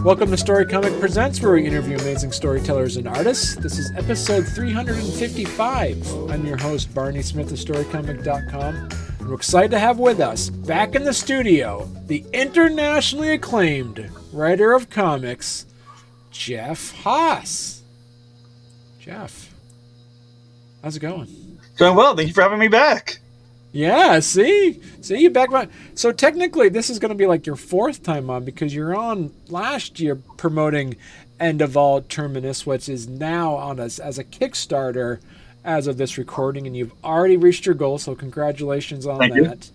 Welcome to Storycomic Presents, where we interview amazing storytellers and artists. This is episode 355. I'm your host, Barney Smith of Storycomic.com, and we're excited to have with us, back in the studio, the internationally acclaimed writer of comics, Jeff Haas. Jeff, how's it going? Going well. Thank you for having me back. Yeah, see you back on. So technically, this is going to be like your fourth time on, because you're on last year promoting End of All Terminus, which is now on us as a Kickstarter as of this recording, and you've already reached your goal. So congratulations on Thank that.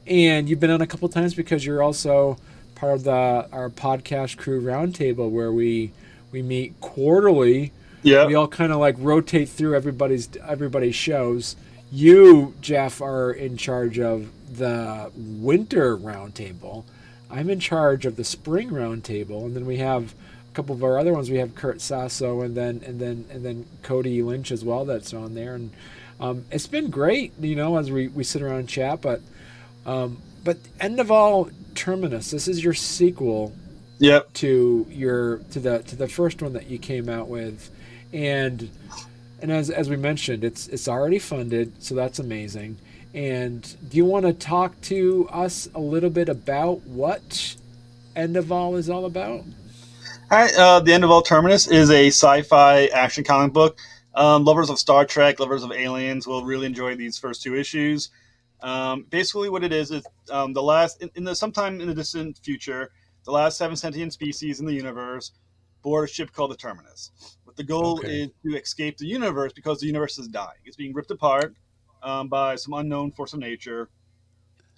You. And you've been on a couple times because you're also part of our podcast crew roundtable, where we meet quarterly. Yeah, we all kind of like rotate through everybody's shows. You, Jeff, are in charge of the winter roundtable. I'm in charge of the spring roundtable, and then we have a couple of our other ones. We have Kurt Sasso and then Cody Lynch as well. That's on there, and it's been great, as we sit around and chat. But End of All Terminus. This is your sequel. Yep. To the first one that you came out with, and as we mentioned, it's already funded, so that's amazing. And do you want to talk to us a little bit about what End of All is all about? All right. The End of All Terminus is a sci-fi action comic book. Lovers of Star Trek, lovers of aliens will really enjoy these first two issues. Basically, what it is the last sometime in the distant future, the last 7 sentient species in the universe board a ship called the Terminus. The goal is to escape the universe because the universe is dying. It's being ripped apart by some unknown force of nature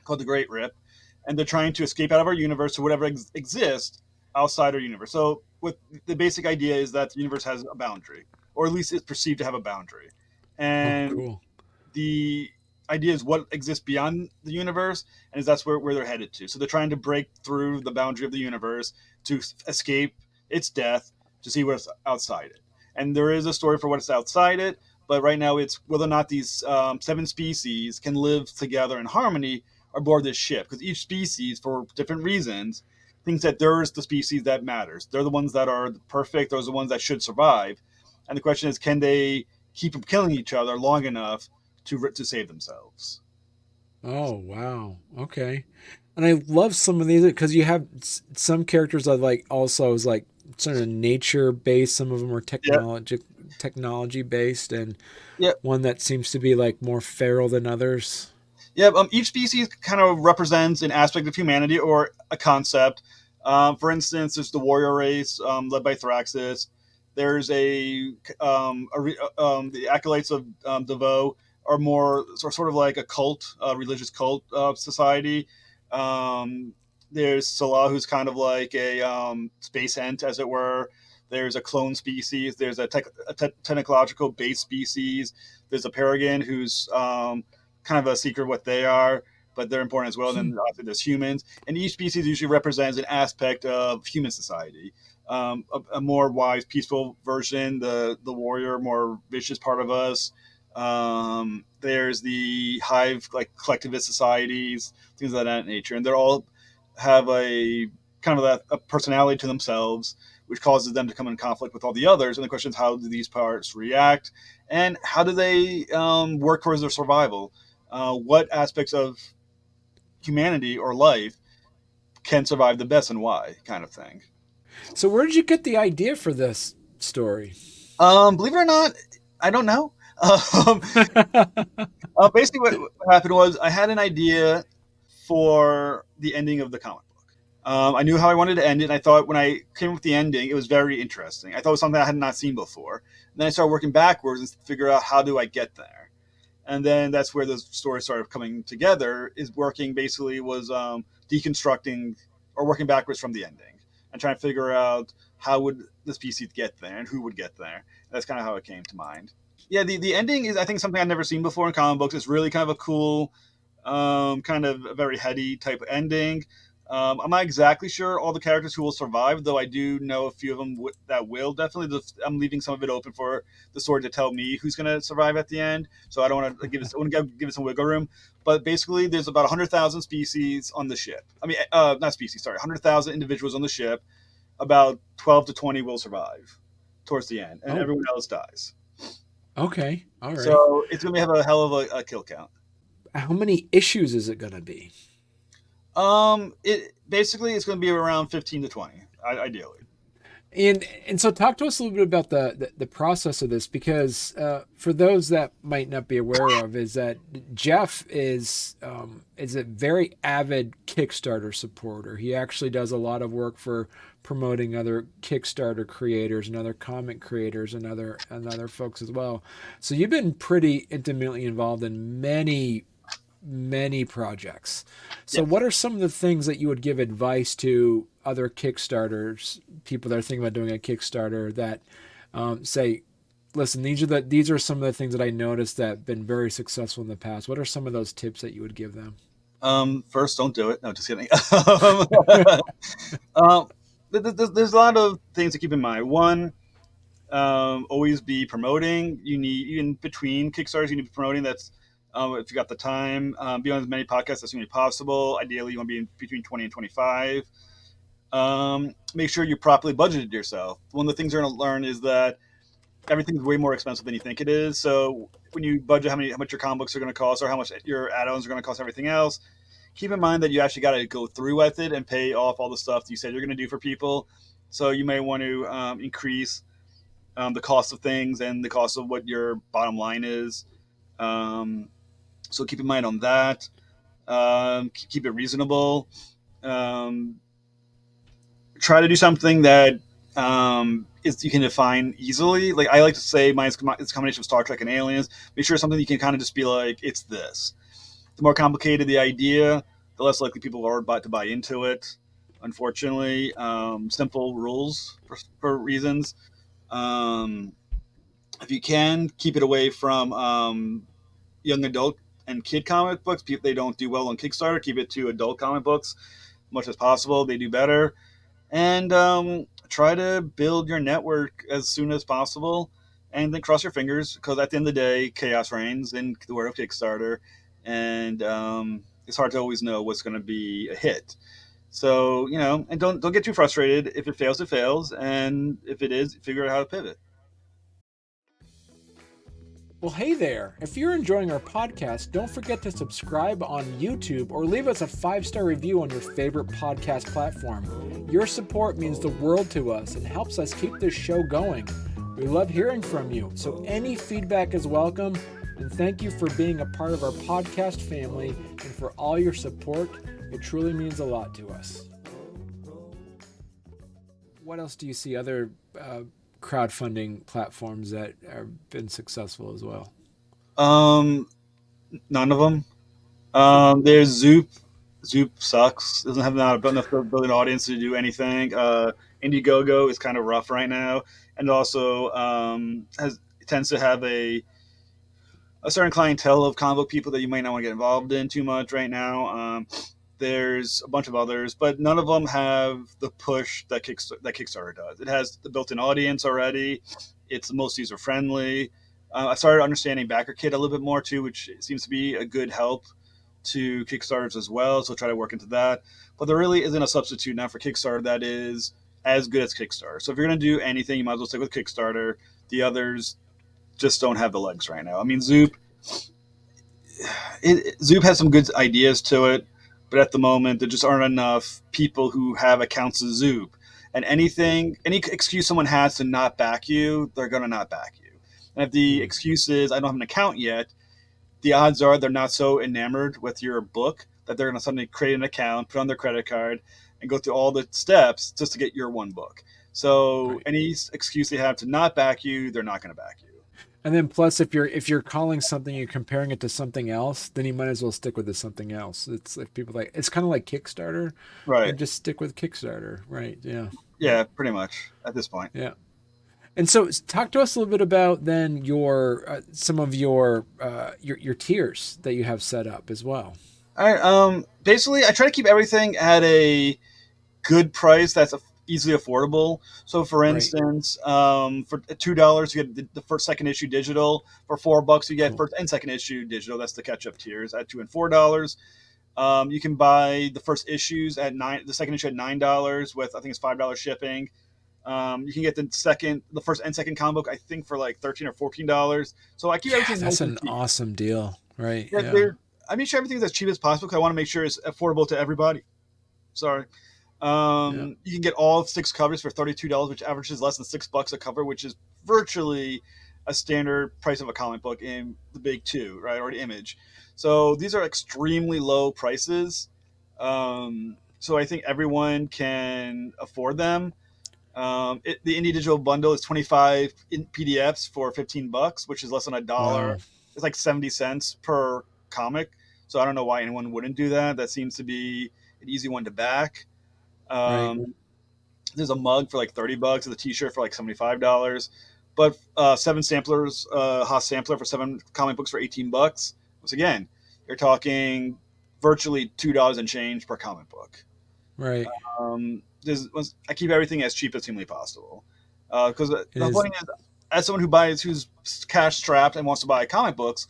called the Great Rip, and they're trying to escape out of our universe to whatever exists outside our universe. So the basic idea is that the universe has a boundary, or at least it's perceived to have a boundary. And the idea is what exists beyond the universe, and that's where they're headed to. So they're trying to break through the boundary of the universe to escape its death, to see what's outside it. And there is a story for what's outside it, but right now it's whether or not these 7 species can live together in harmony aboard this ship. Because each species, for different reasons, thinks that there's the species that matters. They're the ones that are perfect. Those are the ones that should survive. And the question is, can they keep from killing each other long enough to save themselves? Oh, wow. Okay. And I love some of these because you have some characters that also is sort of nature based. Some of them are technology based, and one that seems to be more feral than others. Yeah. Each species kind of represents an aspect of humanity or a concept. For instance, there's the warrior race led by Thracsist. There's the acolytes of Devo are more sort of like a cult, religious cult society. There's Salah, who's kind of like a space ent, as it were. There's a clone species. There's a technological base species. There's a Paragon, who's kind of a secret of what they are, but they're important as well. And then there's humans. And each species usually represents an aspect of human society. A more wise, peaceful version, the warrior, more vicious part of us. There's the hive, collectivist societies, things of that nature. And they're all have a kind of a personality to themselves, which causes them to come in conflict with all the others. And the question is, how do these parts react, and how do they work towards their survival? What aspects of humanity or life can survive the best, and why, kind of thing. So where did you get the idea for this story? Believe it or not, I don't know. Basically what happened was I had an idea for the ending of the comic book. I knew how I wanted to end it, and I thought when I came up with the ending, it was very interesting. I thought it was something I had not seen before. And then I started working backwards and figure out, how do I get there? And then that's where the story started coming together, is working basically was deconstructing or working backwards from the ending and trying to figure out how would the species get there and who would get there. And that's kind of how it came to mind. Yeah, the ending is, I think, something I've never seen before in comic books. It's really kind of a cool, kind of a very heady type ending. I'm not exactly sure all the characters who will survive, though I do know a few of them that will. Definitely, I'm leaving some of it open for the story to tell me who's going to survive at the end. So I don't want to give it some wiggle room. But basically, there's about 100,000 species on the ship. I mean, not species, sorry, 100,000 individuals on the ship. about 12 to 20 will survive towards the end, and Oh, everyone else dies. okay. All right. So it's going to have a hell of a kill count. How many issues is it going to be? It basically it's going to be around 15 to 20, ideally. And so talk to us a little bit about the process of this, because for those that might not be aware of, is that Jeff is a very avid Kickstarter supporter. He actually does a lot of work for promoting other Kickstarter creators and other comic creators and other folks as well. So you've been pretty intimately involved in many projects. So Yes. what are some of the things that you would give advice to other Kickstarters, people that are thinking about doing a Kickstarter, that say, listen, these are some of the things that I noticed that have been very successful in the past. What are some of those tips that you would give them? First, don't do it. No, just kidding. um, there's a lot of things to keep in mind. One, always be promoting. You need, even between Kickstarters, you need to be promoting. That's if you got the time, be on as many podcasts as soon as possible. Ideally, you want to be in between 20 and 25. Make sure you properly budgeted yourself. One of the things you're going to learn is that everything's way more expensive than you think it is. So when you budget how much your comic books are going to cost, or how much your add-ons are going to cost, everything else, keep in mind that you actually got to go through with it and pay off all the stuff that you said you're going to do for people. So you may want to increase the cost of things and the cost of what your bottom line is. So keep in mind on that. Keep it reasonable. Um, Try to do something that is you can define easily. Like I like to say, it's a combination of Star Trek and Aliens. Make sure it's something you can kind of just be like, it's this. The more complicated the idea, the less likely people are to buy into it. Unfortunately, simple rules for reasons. Um, if you can, keep it away from young adult and kid comic books. They don't do well on Kickstarter. Keep it to adult comic books as much as possible. They do better. And try to build your network as soon as possible. And then cross your fingers, because at the end of the day, chaos reigns in the world of Kickstarter. And it's hard to always know what's going to be a hit. So, and don't get too frustrated. If it fails, it fails. And if it is, figure out how to pivot. Well, hey there. If you're enjoying our podcast, don't forget to subscribe on YouTube or leave us a 5-star review on your favorite podcast platform. Your support means the world to us and helps us keep this show going. We love hearing from you, so any feedback is welcome. And thank you for being a part of our podcast family and for all your support. It truly means a lot to us. What else do you see other crowdfunding platforms that have been successful as well? None of them. There's Zoop. Zoop sucks. Doesn't have enough to build an audience to do anything. Indiegogo is kind of rough right now, and also tends to have a certain clientele of comic book people that you might not want to get involved in too much right now. There's a bunch of others, but none of them have the push that Kickstarter does. It has the built-in audience already. It's the most user-friendly. I started understanding BackerKit a little bit more too, which seems to be a good help to Kickstarters as well. So try to work into that. But there really isn't a substitute now for Kickstarter that is as good as Kickstarter. So if you're going to do anything, you might as well stick with Kickstarter. The others just don't have the legs right now. I mean, Zoop has some good ideas to it, but at the moment there just aren't enough people who have accounts of Zoop. And any excuse someone has to not back you, they're going to not back you. And if the excuse is, I don't have an account yet, the odds are they're not so enamored with your book that they're going to suddenly create an account, put on their credit card, and go through all the steps just to get your one book. So Right. any excuse they have to not back you, they're not going to back you. And then plus, if you're calling something, you're comparing it to something else, then you might as well stick with something else. It's like people like, it's kind of like Kickstarter, Right. and just stick with Kickstarter. Right. Yeah. Yeah, pretty much at this point. Yeah. And so talk to us a little bit about then your some of your tiers that you have set up as well. All right. Basically, I try to keep everything at a good price that's easily affordable. So, for Right. instance, for $2, you get the first, second issue digital. For $4, you get Cool. first and second issue digital. That's the catch-up tiers at $2 and $4. You can buy the first issues at the second issue at $9 with I think it's $5 shipping. You can get the first and second comic book I think for like $13 or $14. So I keep Yeah, everything that's nice and an cheap. awesome deal, right? Yeah, Yeah, I make sure everything's as cheap as possible because I want to make sure it's affordable to everybody. Sorry. yeah, You can get all 6 covers for $32, which averages less than $6 a cover, which is virtually a standard price of a comic book in the big two, right, or the Image. So these are extremely low prices. So I think everyone can afford them. The indie digital bundle is 25 in PDFs for $15, which is less than a dollar. wow, It's like 70 cents per comic. So I don't know why anyone wouldn't do that. That seems to be an easy one to back. right. Um, there's a mug for like $30, and a T-shirt for like $75. But 7 samplers, Haas sampler for 7 comic books for $18. Once again, you're talking virtually $2 and change per comic book. Right. I keep everything as cheap as humanly possible because It the is. point is, as someone who's cash strapped and wants to buy comic books,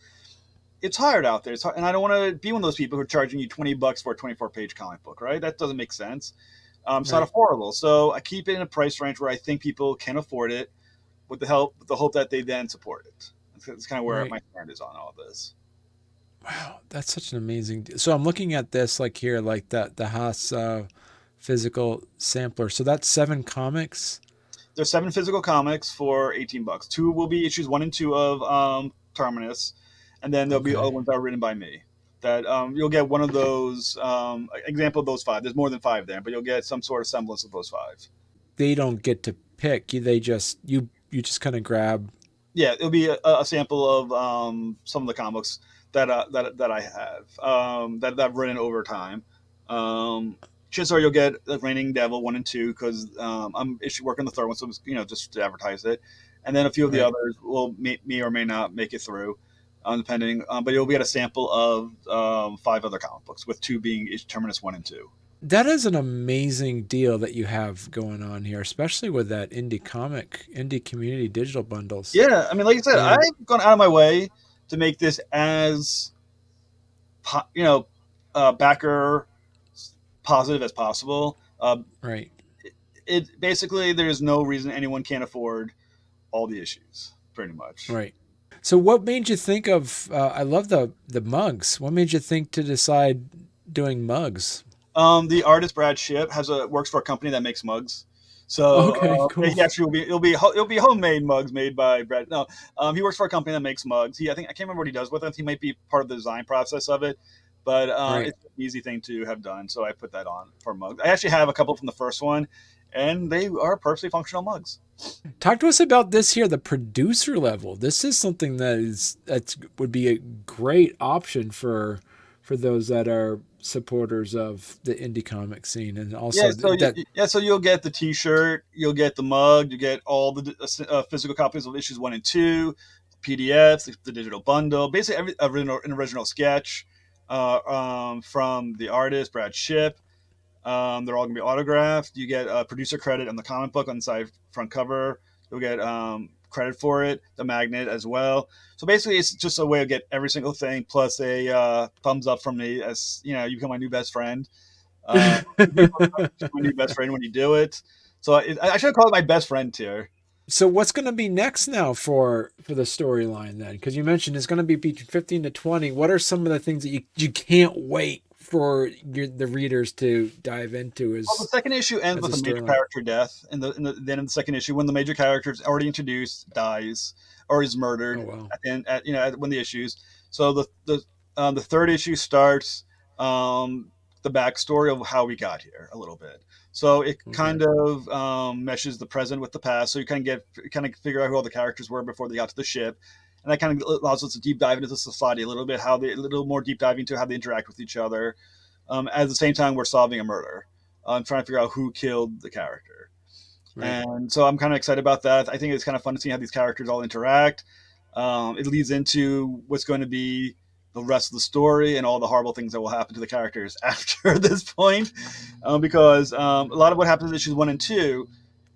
it's hard out there. It's hard, and I don't want to be one of those people who are charging you $20 for a 24-page comic book, right? That doesn't make sense. It's not Right. affordable. So I keep it in a price range where I think people can afford it, with the hope that they then support it. That's kind of where Right. my stand is on all this. Wow, that's such an amazing. So I'm looking at this like here, like the Haas physical sampler. So that's 7 comics. There's 7 physical comics for $18. Two will be issues 1 and 2 of Terminus, and then there'll be other Okay. ones that are written by me. That you'll get one of those example of those 5. There's more than 5 there, but you'll get some sort of semblance of those 5. They don't get to pick. They just you just kind of grab. Yeah, it'll be a sample of some of the comics that I have that I've written over time. Um, Chances are you'll get the Reigning Devil 1 and 2 because I'm working the third one, so just to advertise it, and then a few of the Right. others will may or may not make it through, depending. But you'll get a sample of 5 other comic books, with 2 being Terminus 1 and 2. That is an amazing deal that you have going on here, especially with that indie community digital bundles. Yeah, I mean, like I said, And I've gone out of my way to make this as backer positive as possible. right. It basically there's no reason anyone can't afford all the issues, pretty much. Right. So what made you think of I love the mugs. What made you think to decide doing mugs? The artist Brad Shipp works for a company that makes mugs. So Okay, cool. he actually it'll be homemade mugs made by Brad. No, he works for a company that makes mugs. I can't remember what he does with it. He might be part of the design process of it, but Right. it's an easy thing to have done. So I put that on for mugs. I actually have a couple from the first one, and they are perfectly functional mugs. Talk to us about this here, the producer level. This is something that would be a great option for those that are supporters of the indie comic scene, and Yeah, also so that. so you'll get the T-shirt, you'll get the mug, you get all the physical copies of issues 1 and 2, PDFs, the digital bundle, basically an original sketch from the artist Brad Shipp. They're all gonna be autographed. You get a producer credit on the comic book on the side front cover. You'll get credit for it, the magnet as well. So basically, it's just a way to get every single thing plus a thumbs up from me as you become my new best friend. Uh, my new best friend when you do it. So I should call it my best friend tier. So what's going to be next now for the storyline then? Because you mentioned it's going to be between 15 to 20. What are some of the things that you can't wait for the readers to dive into Well, the as second issue ends as a with a major storyline? character death, and then in the second issue, when the major character is already introduced, dies or is Oh murdered wow. at one of the issues. So the third issue starts the backstory of how we got here a little bit. So it Okay. kind of meshes the present with the past. So you kind of figure out who all the characters were before they got to the ship, and that kind of allows us to deep dive into society a little bit, a little more deep dive into how they interact with each other. At the same time, we're solving a murder. I'm trying to figure out who killed the character, Right. and so I'm kind of excited about that. I think it's kind of fun to see how these characters all interact. It leads into what's going to be the rest of the story and all the horrible things that will happen to the characters after this point, because a lot of what happens in issues 1 and 2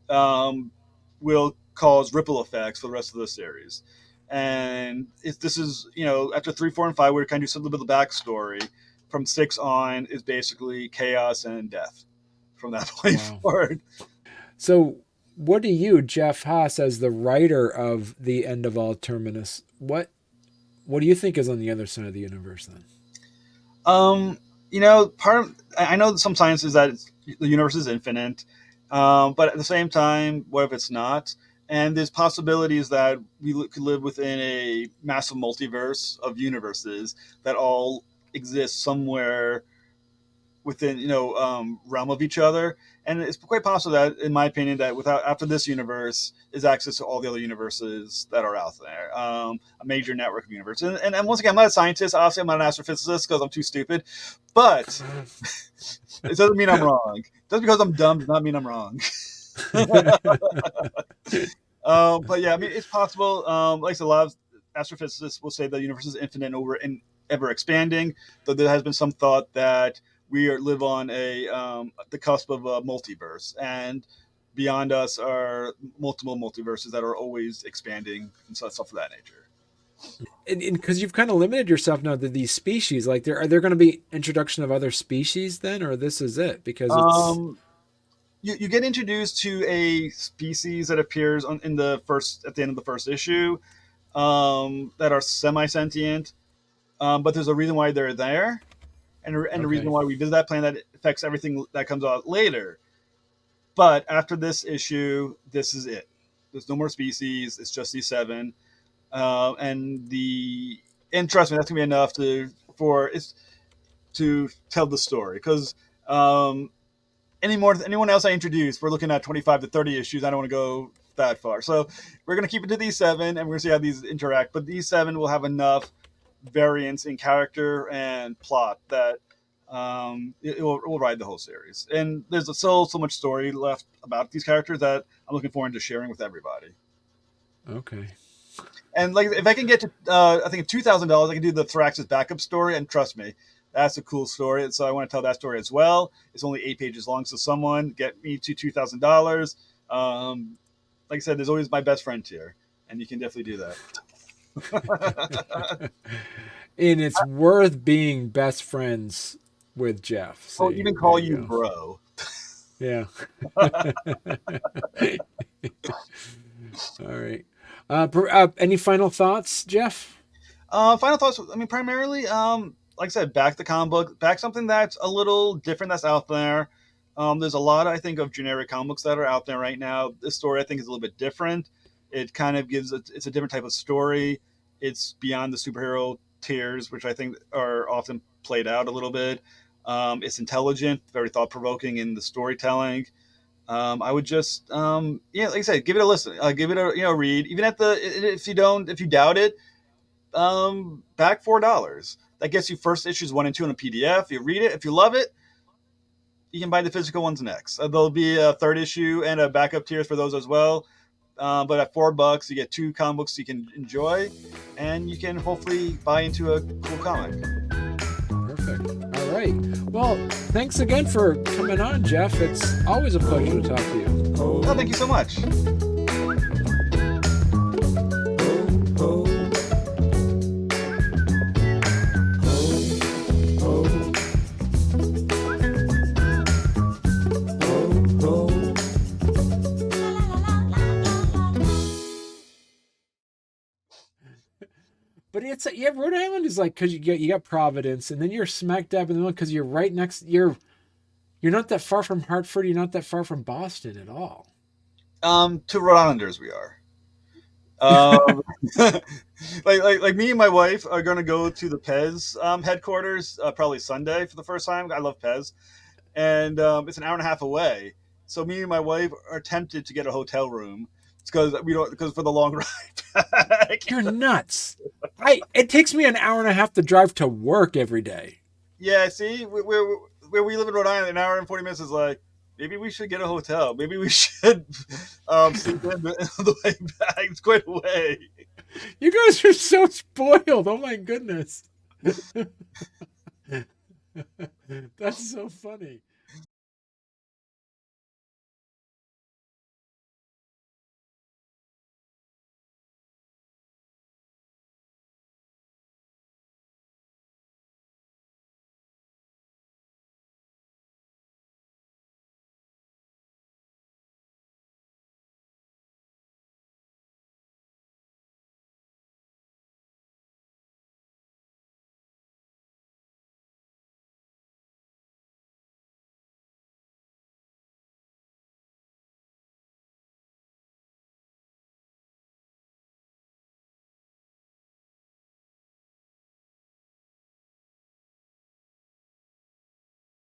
um, will cause ripple effects for the rest of the series. And this is, after 3, 4, and 5, we're kind of do some little bit of the backstory from 6 on is basically chaos and death from that point Wow. forward. So, what do you, Jeff Haas, as the writer of The End of All Terminus, what do you think is on the other side of the universe then? I know some science is that the universe is infinite, but at the same time, what if it's not? And there's possibilities that we could live within a massive multiverse of universes that all exist somewhere within realm of each other. And it's quite possible that, in my opinion, that without after this universe is access to all the other universes that are out there, a major network of universes. And once again, I'm not a scientist. Obviously, I'm not an astrophysicist because I'm too stupid. But it doesn't mean I'm wrong. Just because I'm dumb does not mean I'm wrong. But yeah, I mean, it's possible. Like I said, a lot of astrophysicists will say the universe is infinite and ever expanding. Though there has been some thought that we live on the cusp of a multiverse, and beyond us are multiple multiverses that are always expanding and stuff of that nature. And because you've kind of limited yourself now to these species, like are there going to be introduction of other species then, or this is it? Because it's you get introduced to a species that appears at the end of the first issue, that are semi-sentient, but there's a reason why they're there. And the reason why we visit that planet that affects everything that comes out later. But after this issue, this is it. There's no more species. It's just these 7, and trust me, that's gonna be enough to tell the story. Because anyone else I introduce, we're looking at 25 to 30 issues. I don't want to go that far, so we're gonna keep it to these 7, and we're gonna see how these interact. But these 7 will have enough variance in character and plot that it will ride the whole series. And there's so much story left about these characters that I'm looking forward to sharing with everybody. Okay. And like, if I can get to I think $2,000, I can do the Thracsist backup story, and trust me, that's a cool story. And so I want to tell that story as well. It's only 8 pages long, so someone get me to $2,000. Like I said, there's always my best friend tier, and you can definitely do that. And it's worth being best friends with Jeff. So I'll even call you bro. Yeah. All right. Any final thoughts, Jeff? Final thoughts. I mean, primarily, like I said, back the comic book, back something that's a little different that's out there. There's a lot, I think, of generic comic books that are out there right now. This story, I think, is a little bit different. It kind of it's a different type of story. It's beyond the superhero tiers, which I think are often played out a little bit. It's intelligent, very thought-provoking in the storytelling. I would just, like I said, give it a listen. Give it a read. Even if you doubt it, back $4. That gets you first issues 1 and 2 in a PDF. You read it. If you love it, you can buy the physical ones next. There'll be a 3rd issue and a backup tiers for those as well. But at $4, you get 2 comic books you can enjoy, and you can hopefully buy into a cool comic. Perfect. All right. Well, thanks again for coming on, Jeff. It's always a pleasure to talk to you. Oh, thank you so much. But it's Rhode Island is like, because you got Providence, and then you're smack dab in the middle because you're right next. You're not that far from Hartford. You're not that far from Boston at all. To Rhode Islanders, we are. Like me and my wife are going to go to the Pez headquarters probably Sunday for the first time. I love Pez, and it's an hour and a half away. So me and my wife are tempted to get a hotel room because for the long ride. You're nuts. It takes me an hour and a half to drive to work every day. Yeah, see, where we live in Rhode Island, an hour and 40 minutes is like, maybe we should get a hotel. Maybe we should sleep in the way back. It's quite a way. You guys are so spoiled. Oh my goodness. That's so funny.